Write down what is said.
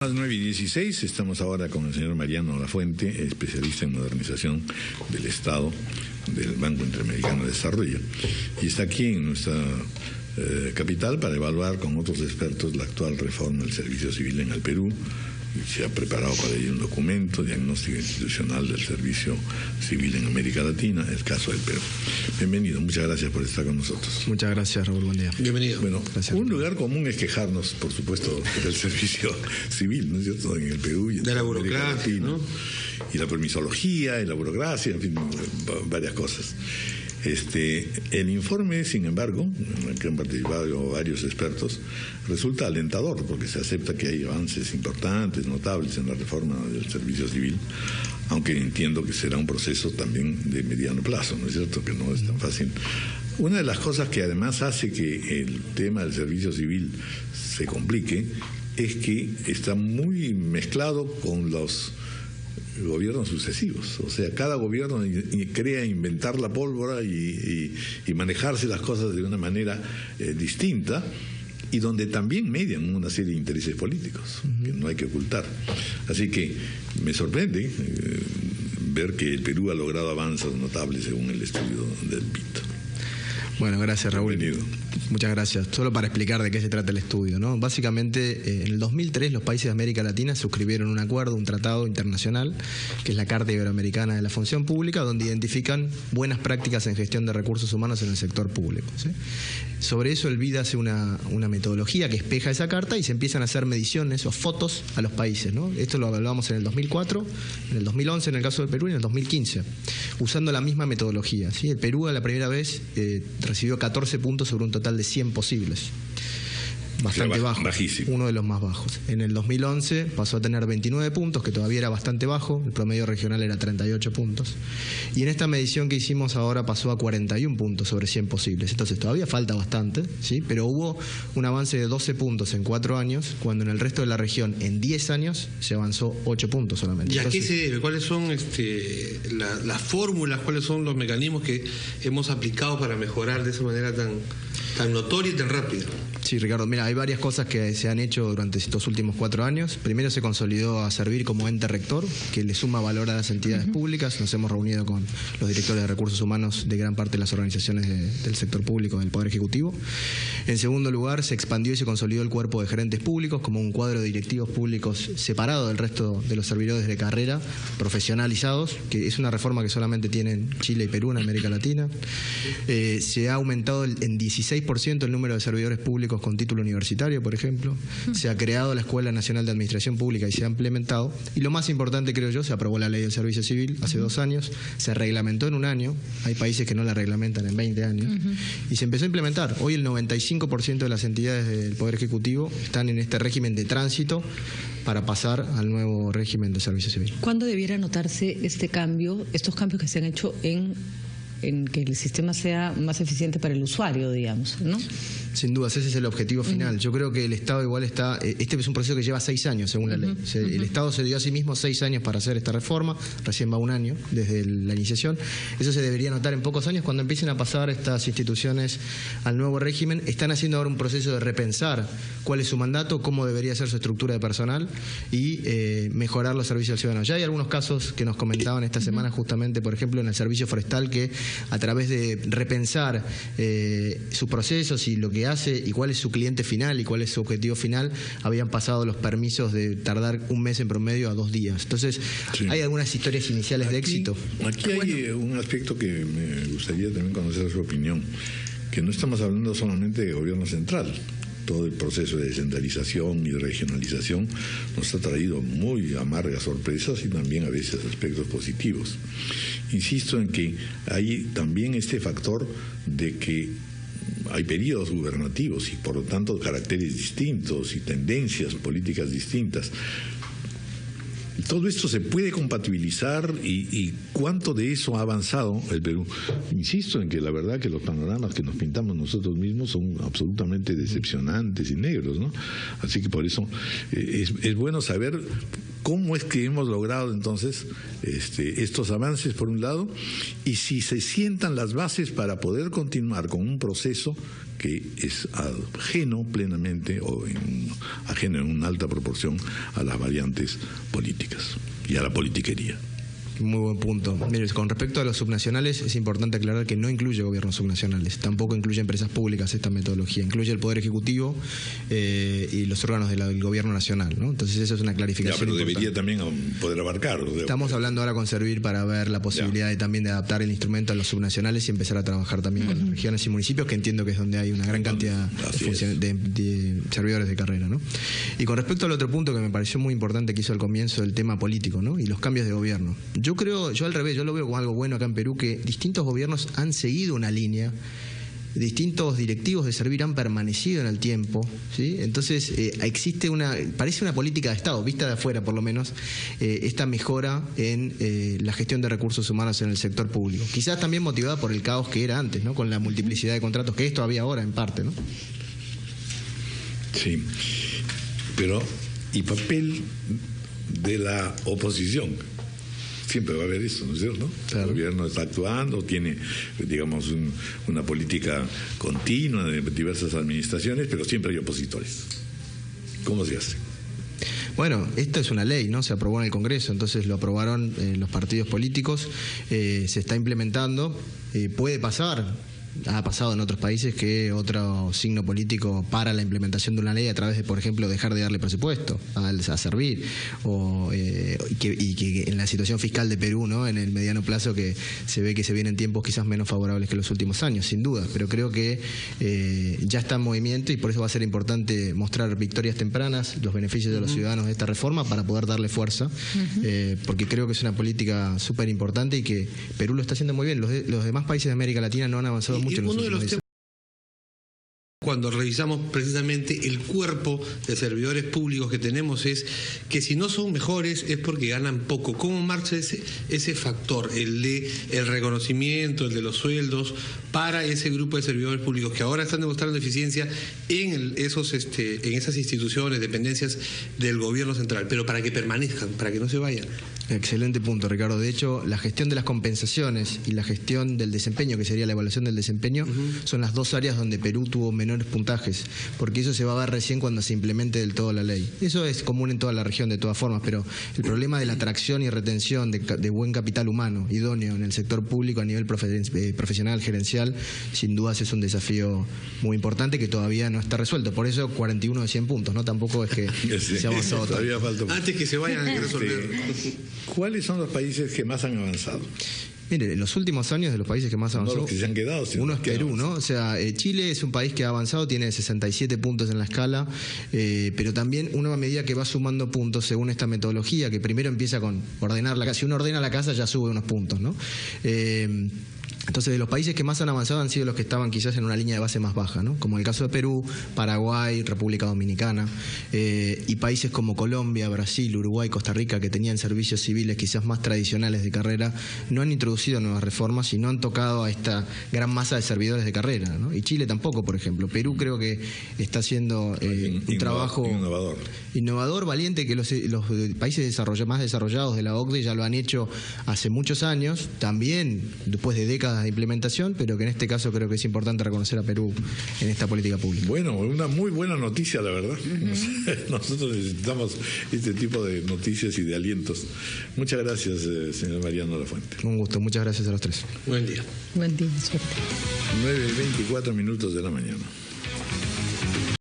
A las 9:16 estamos ahora con el señor Mariano Lafuente, especialista en modernización del Estado del Banco Interamericano de Desarrollo, y está aquí en nuestra capital para evaluar con otros expertos la actual reforma del servicio civil en el Perú. Se ha preparado para ello un documento, diagnóstico institucional del servicio civil en América Latina, el caso del Perú. Bienvenido, muchas gracias por estar con nosotros. Muchas gracias, Raúl, buen día. Bienvenido. Bueno, gracias. Un lugar común es quejarnos, por supuesto, del servicio civil, ¿no es cierto?, en el Perú. Y en de la burocracia, ¿no? Y la permisología, y la burocracia, en fin, varias cosas. El informe, sin embargo, en el que han participado varios expertos, resulta alentador porque se acepta que hay avances importantes, notables en la reforma del servicio civil, aunque entiendo que será un proceso también de mediano plazo, ¿no es cierto?, que no es tan fácil. Una de las cosas que además hace que el tema del servicio civil se complique es que está muy mezclado con los gobiernos sucesivos. O sea, cada gobierno crea inventar la pólvora y manejarse las cosas de una manera distinta, y donde también median una serie de intereses políticos que no hay que ocultar. Así que me sorprende ver que el Perú ha logrado avances notables según el estudio del BIT. Bueno, gracias, Raúl. Bienvenido. Muchas gracias. Solo para explicar de qué se trata el estudio, ¿no? Básicamente, en el 2003 los países de América Latina suscribieron un acuerdo, un tratado internacional, que es la Carta Iberoamericana de la Función Pública, donde identifican buenas prácticas en gestión de recursos humanos en el sector público, ¿sí? Sobre eso el BID hace una metodología que espeja esa carta y se empiezan a hacer mediciones o fotos a los países, ¿no? Esto lo evaluamos en el 2004, en el 2011 en el caso del Perú y en el 2015, usando la misma metodología, ¿sí? El Perú a la primera vez recibió 14 puntos sobre un total de 100 posibles. Bastante bajo, bajísimo. Uno de los más bajos. En el 2011 pasó a tener 29 puntos, que todavía era bastante bajo, el promedio regional era 38 puntos. Y en esta medición que hicimos ahora pasó a 41 puntos sobre 100 posibles. Entonces todavía falta bastante, ¿sí? Pero hubo un avance de 12 puntos en 4 años, cuando en el resto de la región en 10 años se avanzó 8 puntos solamente. ¿Y a qué se debe? ¿Cuáles son las fórmulas, cuáles son los mecanismos que hemos aplicado para mejorar de esa manera tan notoria y tan rápida? Sí, Ricardo, mira, hay varias cosas que se han hecho durante estos últimos 4 años. Primero se consolidó a servir como ente rector, que le suma valor a las entidades públicas. Nos hemos reunido con los directores de recursos humanos de gran parte de las organizaciones del sector público, del Poder Ejecutivo. En segundo lugar, se expandió y se consolidó el cuerpo de gerentes públicos como un cuadro de directivos públicos separado del resto de los servidores de carrera, profesionalizados, que es una reforma que solamente tienen Chile y Perú en América Latina. Se ha aumentado en 16% el número de servidores públicos con título universitario, por ejemplo. Se ha creado la Escuela Nacional de Administración Pública y se ha implementado. Y lo más importante, creo yo, se aprobó la Ley del Servicio Civil hace 2 años, se reglamentó en 1 año, hay países que no la reglamentan en 20 años, y se empezó a implementar. Hoy el 95% de las entidades del Poder Ejecutivo están en este régimen de tránsito para pasar al nuevo régimen de servicio civil. ¿Cuándo debiera notarse estos cambios que se han hecho en que el sistema sea más eficiente para el usuario, digamos, ¿no? Sin dudas, ese es el objetivo final. Yo creo que el Estado igual está... Este es un proceso que lleva 6 años, según la ley. El Estado se dio a sí mismo 6 años para hacer esta reforma, recién va 1 año desde la iniciación. Eso se debería notar en pocos años cuando empiecen a pasar estas instituciones al nuevo régimen. Están haciendo ahora un proceso de repensar cuál es su mandato, cómo debería ser su estructura de personal y mejorar los servicios al ciudadano. Ya hay algunos casos que nos comentaban esta semana justamente, por ejemplo, en el servicio forestal, que a través de repensar sus procesos y lo que hace y cuál es su cliente final y cuál es su objetivo final, habían pasado los permisos de tardar 1 mes en promedio a 2 días. Entonces, sí, hay algunas historias iniciales de éxito. Aquí hay un aspecto que me gustaría también conocer su opinión, que no estamos hablando solamente de gobierno central. Todo el proceso de descentralización y de regionalización nos ha traído muy amargas sorpresas y también a veces aspectos positivos. Insisto en que hay también este factor de que hay periodos gubernativos y por lo tanto caracteres distintos y tendencias políticas distintas. Todo esto se puede compatibilizar y cuánto de eso ha avanzado el Perú. Insisto en que la verdad que los panoramas que nos pintamos nosotros mismos son absolutamente decepcionantes y negros, ¿no? Así que por eso es bueno saber cómo es que hemos logrado entonces estos avances por un lado, y si se sientan las bases para poder continuar con un proceso que es ajeno plenamente o ajeno en una alta proporción a las variantes políticas y a la politiquería. Muy buen punto. Mire, con respecto a los subnacionales, es importante aclarar que no incluye gobiernos subnacionales, tampoco incluye empresas públicas esta metodología, incluye el Poder Ejecutivo y los órganos del Gobierno Nacional, ¿no? Entonces eso es una clarificación. Pero importante. debería también poder abarcar. Estamos hablando ahora con Servir para ver la posibilidad también de adaptar el instrumento a los subnacionales y empezar a trabajar también con las regiones y municipios, que entiendo que es donde hay una gran cantidad de servidores de carrera, ¿no? Y con respecto al otro punto que me pareció muy importante que hizo al comienzo, el tema político, ¿no? Y los cambios de gobierno. Yo al revés, yo lo veo como algo bueno acá en Perú, que distintos gobiernos han seguido una línea, distintos directivos de Servir han permanecido en el tiempo, ¿sí? Entonces parece una política de Estado, vista de afuera por lo menos, esta mejora en la gestión de recursos humanos en el sector público. Quizás también motivada por el caos que era antes, ¿no? Con la multiplicidad de contratos, que es todavía ahora en parte, ¿no? Sí, pero ¿y papel de la oposición? Siempre va a haber eso, ¿no es cierto? Claro. El gobierno está actuando, tiene, digamos, una política continua de diversas administraciones, pero siempre hay opositores. ¿Cómo se hace? Bueno, esto es una ley, ¿no? Se aprobó en el Congreso, entonces lo aprobaron los partidos políticos, se está implementando, puede pasar. Ha pasado en otros países que otro signo político para la implementación de una ley a través de, por ejemplo, dejar de darle presupuesto a Servir, y que en la situación fiscal de Perú, ¿no? En el mediano plazo, que se ve que se vienen tiempos quizás menos favorables que los últimos años, sin duda, pero creo que ya está en movimiento y por eso va a ser importante mostrar victorias tempranas, los beneficios de los ciudadanos de esta reforma para poder darle fuerza, porque creo que es una política súper importante y que Perú lo está haciendo muy bien. Los demás países de América Latina no han avanzado mucho en los últimos años. Cuando revisamos precisamente el cuerpo de servidores públicos que tenemos, es que si no son mejores es porque ganan poco. ¿Cómo marcha ese factor, el de el reconocimiento, el de los sueldos para ese grupo de servidores públicos que ahora están demostrando eficiencia en esas instituciones, dependencias del gobierno central, pero para que permanezcan, para que no se vayan? Excelente punto, Ricardo. De hecho, la gestión de las compensaciones y la gestión del desempeño, que sería la evaluación del desempeño, son las dos áreas donde Perú tuvo menores puntajes, porque eso se va a ver recién cuando se implemente del todo la ley. Eso es común en toda la región de todas formas, pero el problema de la atracción y retención de buen capital humano idóneo en el sector público a nivel profesional, gerencial, sin dudas es un desafío muy importante que todavía no está resuelto. Por eso 41 de 100 puntos, ¿no? Tampoco es que se ha avanzado tanto. Antes que se vayan a resolver. ¿Cuáles son los países que más han avanzado? Mire, en los últimos años de los países que más avanzó, no los que se han quedado, uno es Perú, ¿no? O sea, Chile es un país que ha avanzado, tiene 67 puntos en la escala, pero también una medida que va sumando puntos según esta metodología, que primero empieza con ordenar la casa. Si uno ordena la casa ya sube unos puntos, ¿no? Entonces, de los países que más han avanzado han sido los que estaban quizás en una línea de base más baja, ¿no? Como el caso de Perú, Paraguay, República Dominicana, y países como Colombia, Brasil, Uruguay, Costa Rica, que tenían servicios civiles quizás más tradicionales de carrera, no han introducido nuevas reformas y no han tocado a esta gran masa de servidores de carrera, ¿no? Y Chile tampoco, por ejemplo. Perú creo que está haciendo un trabajo innovador, valiente, que los países más desarrollados de la OCDE ya lo han hecho hace muchos años, también después de décadas de implementación, pero que en este caso creo que es importante reconocer a Perú en esta política pública. Bueno, una muy buena noticia, la verdad. Nosotros necesitamos este tipo de noticias y de alientos. Muchas gracias, señor Mariano Lafuente. Un gusto, muchas gracias a los tres. Buen día. Buen día, suerte. 9:24 de la mañana.